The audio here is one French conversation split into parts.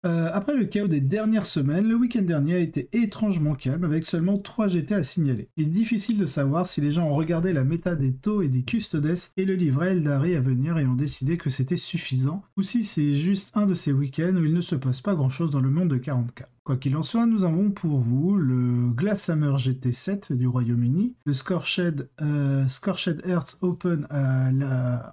Après le chaos des dernières semaines, le week-end dernier a été étrangement calme avec seulement 3 GT à signaler. Il est difficile de savoir si les gens ont regardé la méta des taux et des custodes et le livret Eldari à venir et ont décidé que c'était suffisant, ou si c'est juste un de ces week-ends où il ne se passe pas grand-chose dans le monde de 40K. Quoi qu'il en soit, nous avons pour vous le Glasshammer GT7 du Royaume-Uni, le Scorched Earth Open à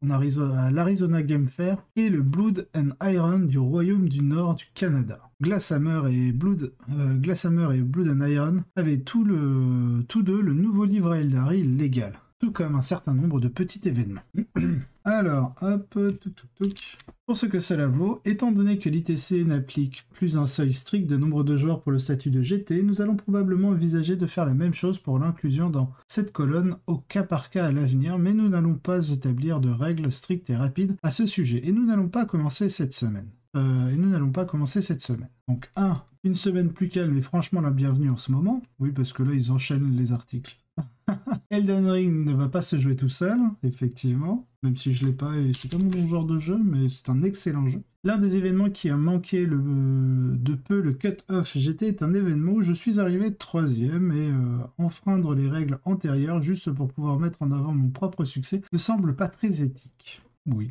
l'Arizona Game Fair et le Blood and Iron du Royaume du Nord du Canada. Glasshammer et Blood and Iron avaient tous deux le nouveau livret Eldari légal, tout comme un certain nombre de petits événements. Alors, hop, touc. Pour ce que cela vaut, étant donné que l'ITC n'applique plus un seuil strict de nombre de joueurs pour le statut de GT, nous allons probablement envisager de faire la même chose pour l'inclusion dans cette colonne au cas par cas à l'avenir, mais nous n'allons pas établir de règles strictes et rapides à ce sujet, et nous n'allons pas commencer cette semaine. Donc, une semaine plus calme et franchement la bienvenue en ce moment. Oui, parce que là, ils enchaînent les articles. Elden Ring ne va pas se jouer tout seul, effectivement, même si je l'ai pas et c'est pas mon genre de jeu, mais c'est un excellent jeu. L'un des événements qui a manqué de peu le cut-off GT est un événement où je suis arrivé 3ème et enfreindre les règles antérieures juste pour pouvoir mettre en avant mon propre succès ne semble pas très éthique. Oui.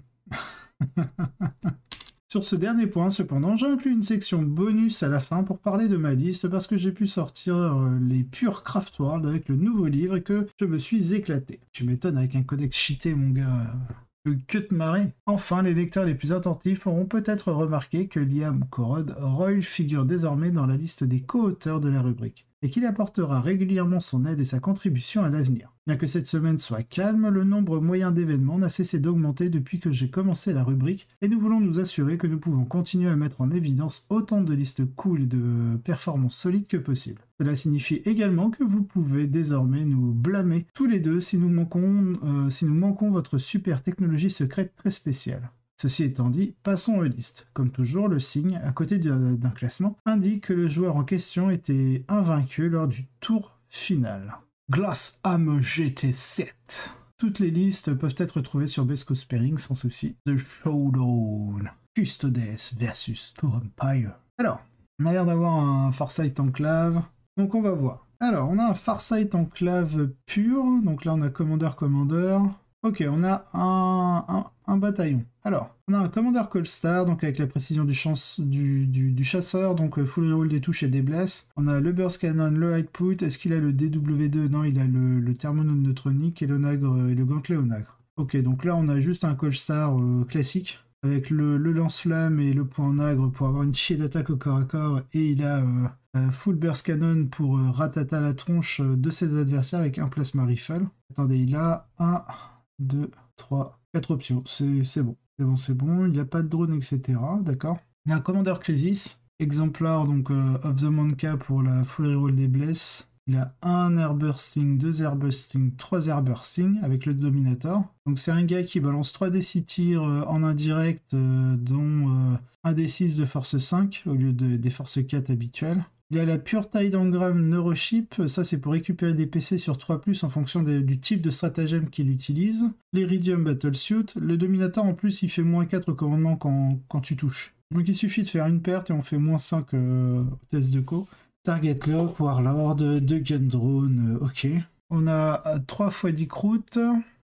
Sur ce dernier point, cependant, j'ai inclus une section bonus à la fin pour parler de ma liste parce que j'ai pu sortir les purs Craft World avec le nouveau livre et que je me suis éclaté. Tu m'étonnes avec un codex cheaté, mon gars. Le queue de marée. Enfin, les lecteurs les plus attentifs auront peut-être remarqué que Liam Corrod Royle figure désormais dans la liste des co-auteurs de la rubrique, et qu'il apportera régulièrement son aide et sa contribution à l'avenir. Bien que cette semaine soit calme, le nombre moyen d'événements n'a cessé d'augmenter depuis que j'ai commencé la rubrique, et nous voulons nous assurer que nous pouvons continuer à mettre en évidence autant de listes cool et de performances solides que possible. Cela signifie également que vous pouvez désormais nous blâmer tous les deux si nous manquons votre super technologie secrète très spéciale. Ceci étant dit, passons aux listes. Comme toujours, le signe, à côté d'un classement, indique que le joueur en question était invaincu lors du tour final. Glasshammer GT7. Toutes les listes peuvent être trouvées sur Besco Sparring sans souci. The Showdown. Custodes versus Tour Empire. Alors, on a l'air d'avoir un Farsight Enclave, donc on va voir. Alors, on a un Farsight Enclave pur, donc là on a Commander. Ok, on a un bataillon. Alors, on a un Commander Colstar, donc avec la précision du chasseur, donc full reroll des touches et des blesses. On a le Burst Cannon, le Output. Est-ce qu'il a le DW2? Non, il a le Thermonode neutronique et le Nagre et le Gantelet au Nagre. Ok, donc là on a juste un Colstar classique, avec le lance-flamme et le point Nagre pour avoir une chier d'attaque au corps à corps, et il a full Burst Cannon pour ratata la tronche de ses adversaires avec un Plasma Rifle. Attendez, il a 1, 2, 3, 4 options, c'est bon. C'est bon, il n'y a pas de drone, etc. D'accord. Il y a un Commander Crisis, exemplaire donc of the Manka pour la full reroll des blesses. Il a un Airbursting, 2 Airbursting, 3 Airbursting avec le Dominator. Donc c'est un gars qui balance 3 D6 tirs en indirect, dont un D6 de force 5 au lieu des forces 4 habituelles. Il y a la Pure Tide Engram Neurochip, ça c'est pour récupérer des PC sur 3+, en fonction du type de stratagème qu'il utilise. L'Iridium Battlesuit, le Dominator en plus il fait -4 au commandement quand tu touches. Donc il suffit de faire une perte et on fait -5 au test de co. Target Lock, Warlord, 2 Gun Drone, ok. On a 3 x 10 croûtes.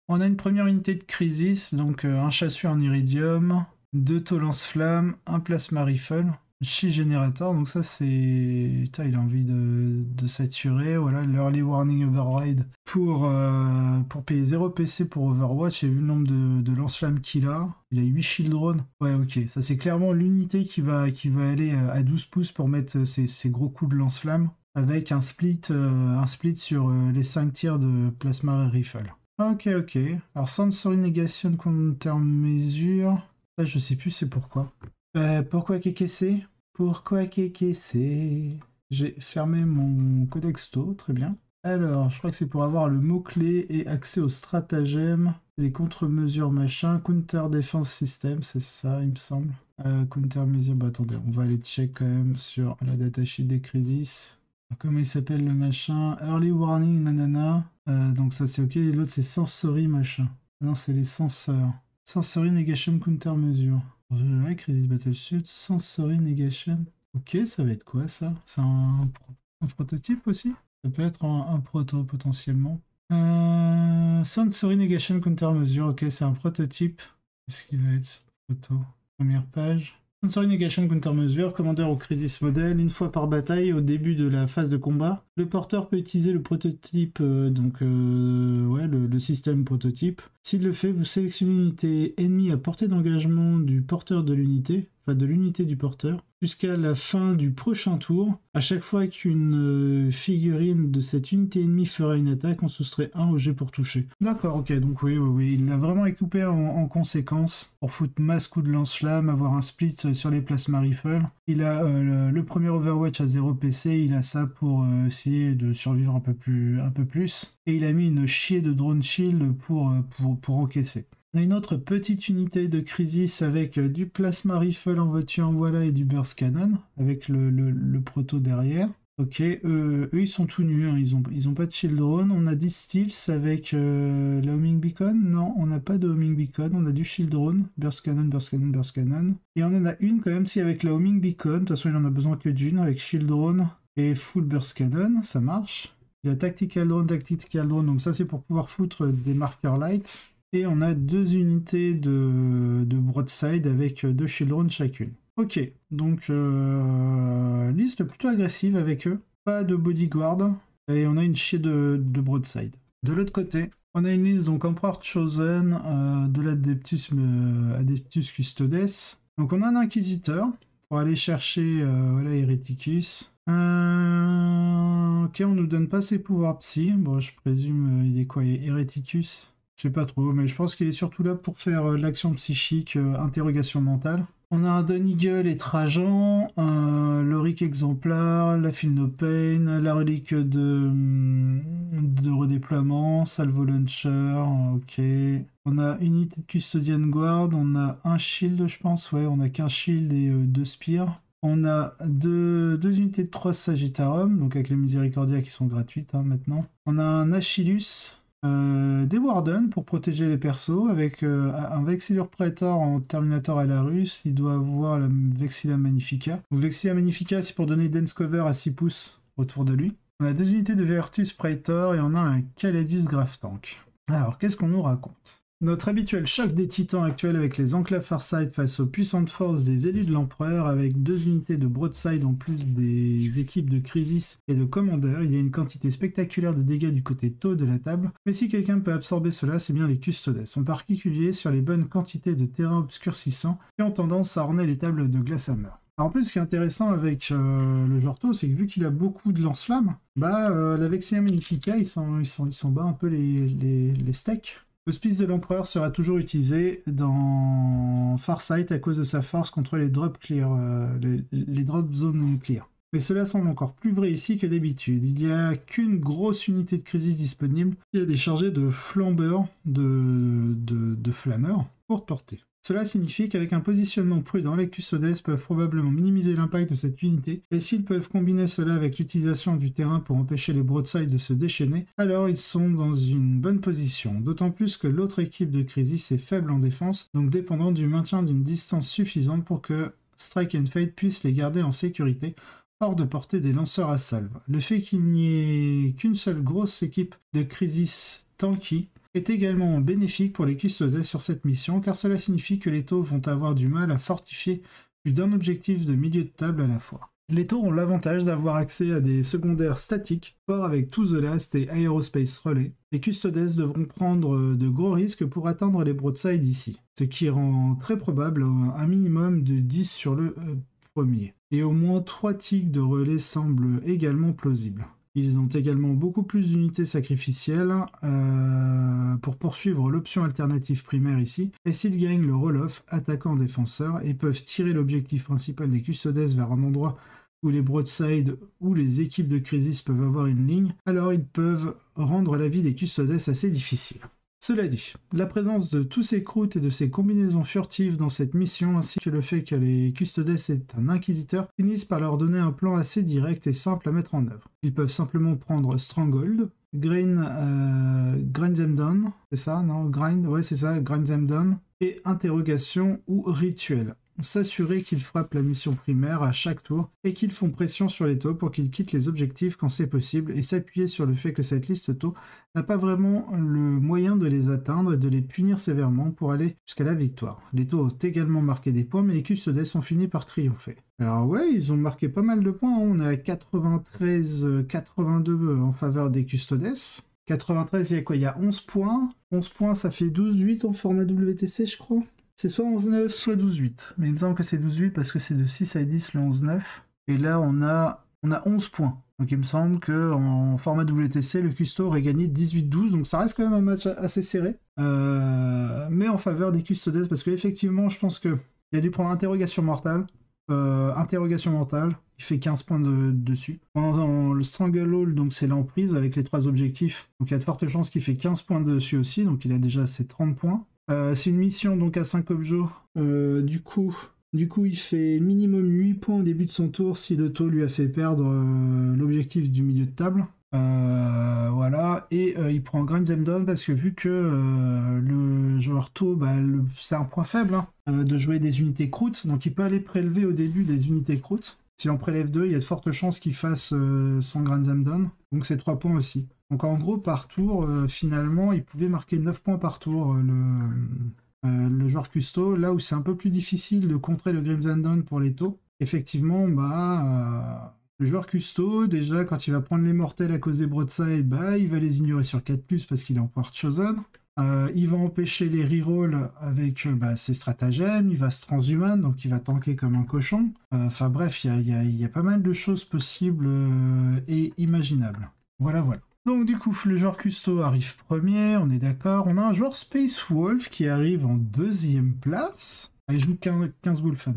On a une première unité de Crisis, donc un chasseur en Iridium, 2 taux lance-flamme, un Plasma Rifle. Chi Generator, donc ça c'est... Putain, il a envie de saturer, voilà, l'Early Warning Override pour payer 0 PC pour Overwatch, et vu le nombre de lance-flammes qu'il a 8 Shield Drones. Ouais, ok, ça c'est clairement l'unité qui va aller à 12 pouces pour mettre ces gros coups de lance-flammes, avec un split sur les 5 tirs de Plasma Rifle. Ok, alors Sensory Negation Countermeasure, ça je sais plus c'est pourquoi. Pourquoi KKC? Pourquoi KKC? J'ai fermé mon codexto, très bien. Alors, je crois que c'est pour avoir le mot-clé et accès au stratagème, les contre-mesures machin, Counter Defense System, c'est ça, il me semble. Counter-mesure, bah attendez, on va aller check quand même sur la datasheet des Crisis. Comment il s'appelle le machin? Early Warning, nanana. Donc ça c'est ok, et l'autre c'est Sensory machin. Non, c'est les senseurs. Sensory Negation Countermeasure. Ouais, Crisis Battlesuit, Sensory Negation. Ok, ça va être quoi ça? C'est un prototype aussi? Ça peut être un proto potentiellement. Sensory Negation Countermeasure, ok, c'est un prototype. Qu'est-ce qui va être ce proto? Première page. Sensory Negation Countermeasure, commandeur au Crisis Model, une fois par bataille au début de la phase de combat. Le porteur peut utiliser le prototype, le système prototype. S'il le fait, vous sélectionnez une unité ennemie à portée d'engagement du porteur de l'unité, enfin de l'unité du porteur, jusqu'à la fin du prochain tour. À chaque fois qu'une figurine de cette unité ennemie fera une attaque, on soustrait un au jet pour toucher. D'accord, ok, donc oui, il l'a vraiment équipé en conséquence pour foutre masse coup de lance-flamme, avoir un split sur les plasma rifles. Il a le premier Overwatch à 0 PC, il a ça pour essayer de survivre un peu plus. Et il a mis une chier de drone shield pour encaisser. On a une autre petite unité de Crisis avec du plasma rifle en veux-tu en voilà et du burst cannon avec le proto derrière. Ok, eux ils sont tout nus, hein. Ils ont pas de shield drone. On a des steals avec la homing beacon. Non, on n'a pas de homing beacon, on a du shield drone, burst cannon, burst cannon, burst cannon. Et on en a une quand même si avec la homing beacon. De toute façon il en a besoin que d'une avec shield drone et full burst cannon, ça marche. Il y a tactical drone, donc ça c'est pour pouvoir foutre des marqueurs light. Et on a 2 unités de broadside avec 2 shield drones chacune. Ok, donc liste plutôt agressive avec eux. Pas de bodyguard. Et on a une chier de broadside. De l'autre côté, on a une liste donc Emperor Chosen de l'Adeptus Adeptus Custodes. Donc on a un inquisiteur pour aller chercher Hereticus. Ok, on nous donne pas ses pouvoirs psy. Bon, je présume il est quoi, Hereticus? Je sais pas trop, mais je pense qu'il est surtout là pour faire l'action psychique, interrogation mentale. On a un Don Eagle et Trajan, un Loric exemplaire, la Philnopane, la relique de redéploiement, Salvo Launcher, ok. On a une unité de Custodian Guard, on a un shield, je pense, ouais, on a qu'un shield et 2 spears. On a deux unités de 3 Sagittarum, donc avec les Miséricordia qui sont gratuites maintenant. On a un Achillus. Des Warden pour protéger les persos avec un Vexillor Praetor en Terminator à la russe. Il doit avoir la Vexilla Magnifica. Donc Vexilla Magnifica c'est pour donner Dense Cover à 6 pouces autour de lui. On a 2 unités de Vertus Praetor et on a un Caladius Grave Tank. Alors qu'est-ce qu'on nous raconte? Notre habituel choc des titans actuel avec les enclaves Farsight face aux puissantes forces des élus de l'empereur avec 2 unités de broadside en plus des équipes de Crisis et de Commander. Il y a une quantité spectaculaire de dégâts du côté tôt de la table, mais si quelqu'un peut absorber cela, c'est bien les Custodes, en particulier sur les bonnes quantités de terrain obscurcissant qui ont tendance à orner les tables de Glasshammer. Alors en plus, ce qui est intéressant avec le Jorto, c'est que vu qu'il a beaucoup de lance-flammes, la Vexilla Magnifica, ils sont bas un peu les steaks. Le Spice de l'Empereur sera toujours utilisé dans Farsight à cause de sa force contre les drop clear, les drop zones clear. Mais cela semble encore plus vrai ici que d'habitude. Il n'y a qu'une grosse unité de Crisis disponible et elle est chargée de flambeurs, de flammeurs, courte portée. Cela signifie qu'avec un positionnement prudent, les Custodes peuvent probablement minimiser l'impact de cette unité, et s'ils peuvent combiner cela avec l'utilisation du terrain pour empêcher les broadsides de se déchaîner, alors ils sont dans une bonne position, d'autant plus que l'autre équipe de Crisis est faible en défense, donc dépendant du maintien d'une distance suffisante pour que Strike and Fate puisse les garder en sécurité, hors de portée des lanceurs à salve. Le fait qu'il n'y ait qu'une seule grosse équipe de Crisis tanky est également bénéfique pour les Custodes sur cette mission, car cela signifie que les taux vont avoir du mal à fortifier plus d'un objectif de milieu de table à la fois. Les taux ont l'avantage d'avoir accès à des secondaires statiques, forts avec To The Last et Aerospace Relay. Les Custodes devront prendre de gros risques pour atteindre les broadsides ici, ce qui rend très probable un minimum de 10 sur le premier. Et au moins 3 tics de relais semblent également plausibles. Ils ont également beaucoup plus d'unités sacrificielles pour poursuivre l'option alternative primaire ici, et s'ils gagnent le roll-off attaquant-défenseur et peuvent tirer l'objectif principal des Custodes vers un endroit où les broadsides ou les équipes de Crisis peuvent avoir une ligne, alors ils peuvent rendre la vie des Custodes assez difficile. Cela dit, la présence de tous ces croûtes et de ces combinaisons furtives dans cette mission, ainsi que le fait que les Custodes est un inquisiteur, finissent par leur donner un plan assez direct et simple à mettre en œuvre. Ils peuvent simplement prendre Stronghold, grind them down, c'est ça, non? Grind, ouais c'est ça, grind them down, et interrogation ou rituel. S'assurer qu'ils frappent la mission primaire à chaque tour et qu'ils font pression sur les taux pour qu'ils quittent les objectifs quand c'est possible et s'appuyer sur le fait que cette liste taux n'a pas vraiment le moyen de les atteindre et de les punir sévèrement pour aller jusqu'à la victoire. Les taux ont également marqué des points mais les Custodes ont fini par triompher. Alors ouais, ils ont marqué pas mal de points, on est à 93-82 en faveur des Custodes. 93, il y a quoi? Il y a 11 points. 11 points, ça fait 12-8 en format WTC, je crois. C'est soit 11-9, soit 12-8. Mais il me semble que c'est 12-8 parce que c'est de 6 à 10 le 11-9. Et là, on a 11 points. Donc il me semble qu'en format WTC, le Custo aurait gagné 18-12. Donc ça reste quand même un match assez serré. Mais en faveur des Custodes, parce qu'effectivement, je pense qu'il a dû prendre interrogation mortale. Interrogation mentale, il fait 15 points dessus. Pendant le Stranglehold, donc c'est l'emprise avec les 3 objectifs. Donc il y a de fortes chances qu'il fait 15 points dessus aussi. Donc il a déjà ses 30 points. C'est une mission donc à 5 objets. Du coup, il fait minimum 8 points au début de son tour si le taux lui a fait perdre l'objectif du milieu de table. Voilà, et il prend Grind Them Down parce que vu que le joueur taux, c'est un point faible de jouer des unités croûtes, donc il peut aller prélever au début des unités croûtes. S'il en prélève 2, il y a de fortes chances qu'il fasse son Grind Them Down, donc c'est 3 points aussi. Donc en gros, par tour, finalement, il pouvait marquer 9 points par tour, le joueur custo, là où c'est un peu plus difficile de contrer le Grind Them Down pour les taux. Effectivement, le joueur custo, déjà, quand il va prendre les mortels à cause des broadside, il va les ignorer sur 4+, parce qu'il est en Power Chosen. Il va empêcher les rerolls avec ses stratagèmes, il va se transhuman, donc il va tanker comme un cochon. Enfin bref, il y a pas mal de choses possibles et imaginables. Voilà. Donc du coup, le joueur custo arrive premier, on est d'accord. On a un joueur Space Wolf qui arrive en 2e place. Il joue 15 Wolfen.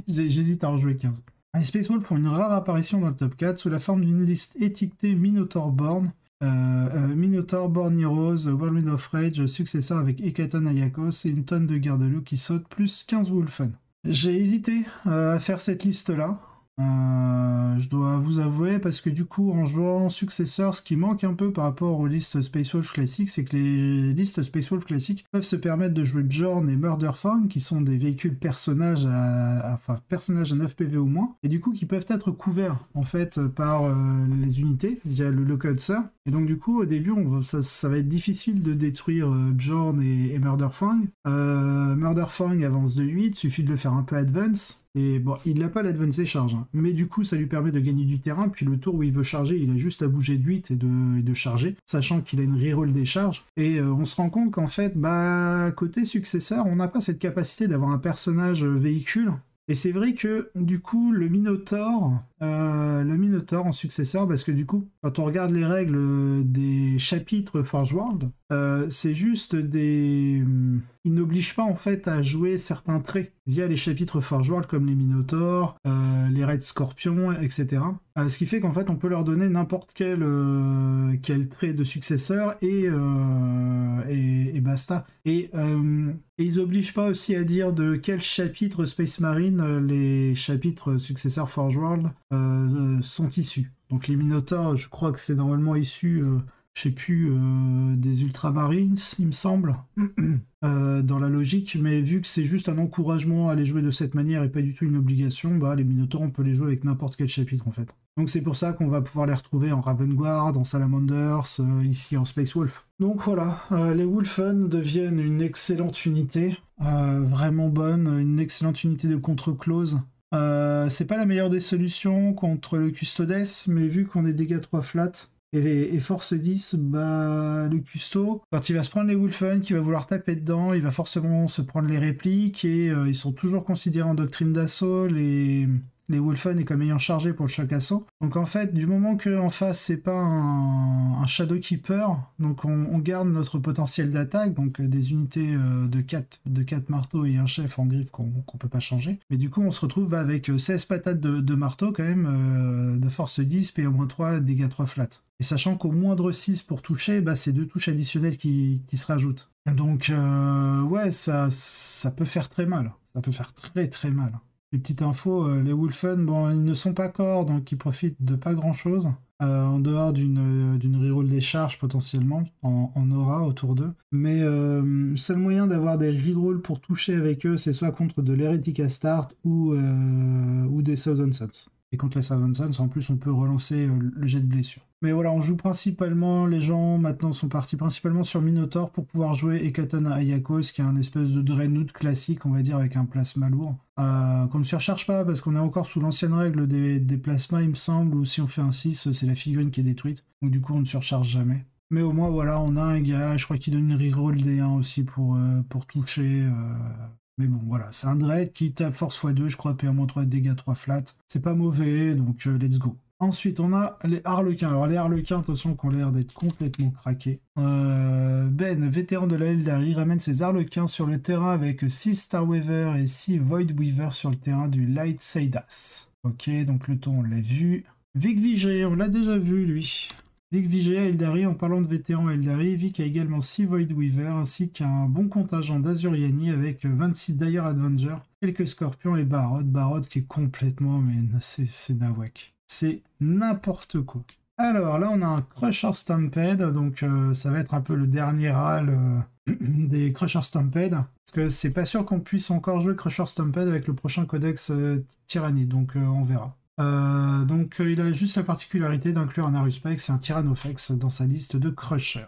J'hésite à en jouer 15. Les Space Wolves font une rare apparition dans le top 4 sous la forme d'une liste étiquetée Minotaurborn, Minotaurborn Heroes, Whirlwind of Rage, successeur avec Hekaton Ayakos et une tonne de garde-loup qui saute plus 15 Wolfen. J'ai hésité à faire cette liste-là. Je dois vous avouer parce que du coup en jouant successeur, ce qui manque un peu par rapport aux listes Space Wolf classiques, c'est que les listes Space Wolf classiques peuvent se permettre de jouer Bjorn et Murderfang qui sont des véhicules personnages à 9 PV ou moins et du coup qui peuvent être couverts en fait par les unités via le Lockutser. Et donc du coup au début ça va être difficile de détruire Bjorn et Murderfang. Murderfang avance de 8, suffit de le faire un peu advance. Et bon, il n'a pas l'advance charge, mais du coup ça lui permet de gagner du terrain, puis le tour où il veut charger, il a juste à bouger de 8 et de charger, sachant qu'il a une reroll des charges, et on se rend compte qu'en fait, côté successeur, on n'a pas cette capacité d'avoir un personnage véhicule, et c'est vrai que du coup le Minotaur en successeur, parce que du coup, quand on regarde les règles des chapitres Forge World, c'est juste il n'oblige pas en fait à jouer certains traits via les chapitres Forge World comme les Minotaurs, les Red Scorpions, etc. Ce qui fait qu'en fait on peut leur donner n'importe quel trait de successeur et basta. Et ils obligent pas aussi à dire de quel chapitre Space Marine les chapitres successeurs Forge World sont issus. Donc les Minotaurs, je crois que c'est normalement issu, je sais plus, des Ultramarines, il me semble, dans la logique, mais vu que c'est juste un encouragement à les jouer de cette manière et pas du tout une obligation, les Minotaurs, on peut les jouer avec n'importe quel chapitre en fait. Donc c'est pour ça qu'on va pouvoir les retrouver en Ravenguard, en Salamanders, ici en Space Wolf. Donc voilà, les Wolfen deviennent une excellente unité, vraiment bonne, une excellente unité de contre-close. C'est pas la meilleure des solutions contre le Custodes, mais vu qu'on est dégâts 3 flat et force 10, le Custo, quand il va se prendre les Wolfen, qu'il va vouloir taper dedans, il va forcément se prendre les répliques et ils sont toujours considérés en doctrine d'assaut, les Wolfen est comme ayant chargé pour le choc assaut. Donc en fait, du moment qu'en face c'est pas un Shadowkeeper, donc on garde notre potentiel d'attaque, donc des unités de 4 marteaux et un chef en griffe qu'on peut pas changer. Mais du coup on se retrouve avec 16 patates de marteau quand même, de force 10, PO-3, dégâts 3 flat. Et sachant qu'au moindre 6 pour toucher, c'est 2 touches additionnelles qui se rajoutent. Donc ouais, ça peut faire très mal. Ça peut faire très très mal. Les petites infos, les Wolfen, ils ne sont pas corps, donc ils profitent de pas grand chose. en dehors d'une reroll des charges potentiellement, en aura autour d'eux. Mais seul moyen d'avoir des rerolls pour toucher avec eux, c'est soit contre de l'Heretic Astarte ou des Thousand Suns. Et contre les Thousand Suns, en plus, on peut relancer le jet de blessure. Mais voilà, on joue principalement, les gens maintenant sont partis principalement sur Minotaur pour pouvoir jouer Ekaton Ayakos, qui est un espèce de Dreadnought classique, on va dire, avec un plasma lourd. Qu'on ne surcharge pas, parce qu'on est encore sous l'ancienne règle des plasmas, il me semble, où si on fait un 6, c'est la figurine qui est détruite. Donc du coup, on ne surcharge jamais. Mais au moins, voilà, on a un gars, je crois qu'il donne une reroll D1 aussi pour toucher. Mais bon, voilà, c'est un Dread qui tape force x2, je crois, PA-3, dégâts 3 flat. C'est pas mauvais, donc let's go. Ensuite, on a les Harlequins. Alors, les Harlequins, attention, qui ont l'air d'être complètement craqués. Ben, vétéran de la Eldari, ramène ses Harlequins sur le terrain avec 6 Starweaver et 6 Voidweaver sur le terrain du Light Seidas. Ok, donc le ton, on l'a vu. Vic Vigé, on l'a déjà vu, lui. Vic Vigé à Eldari, en parlant de vétérans à Eldari, Vic a également 6 Voidweaver ainsi qu'un bon contingent d'Azuriani avec 26 Dire Avenger, quelques Scorpions et Barod. Barod qui est complètement, mais c'est nawak. C'est n'importe quoi. Alors là, on a un Crusher Stampede, donc ça va être un peu le dernier râle des Crusher Stampede, parce que c'est pas sûr qu'on puisse encore jouer Crusher Stampede avec le prochain codex Tyranny, donc on verra. Donc il a juste la particularité d'inclure un Aruspec, c'est un Tyrannofex dans sa liste de Crusher.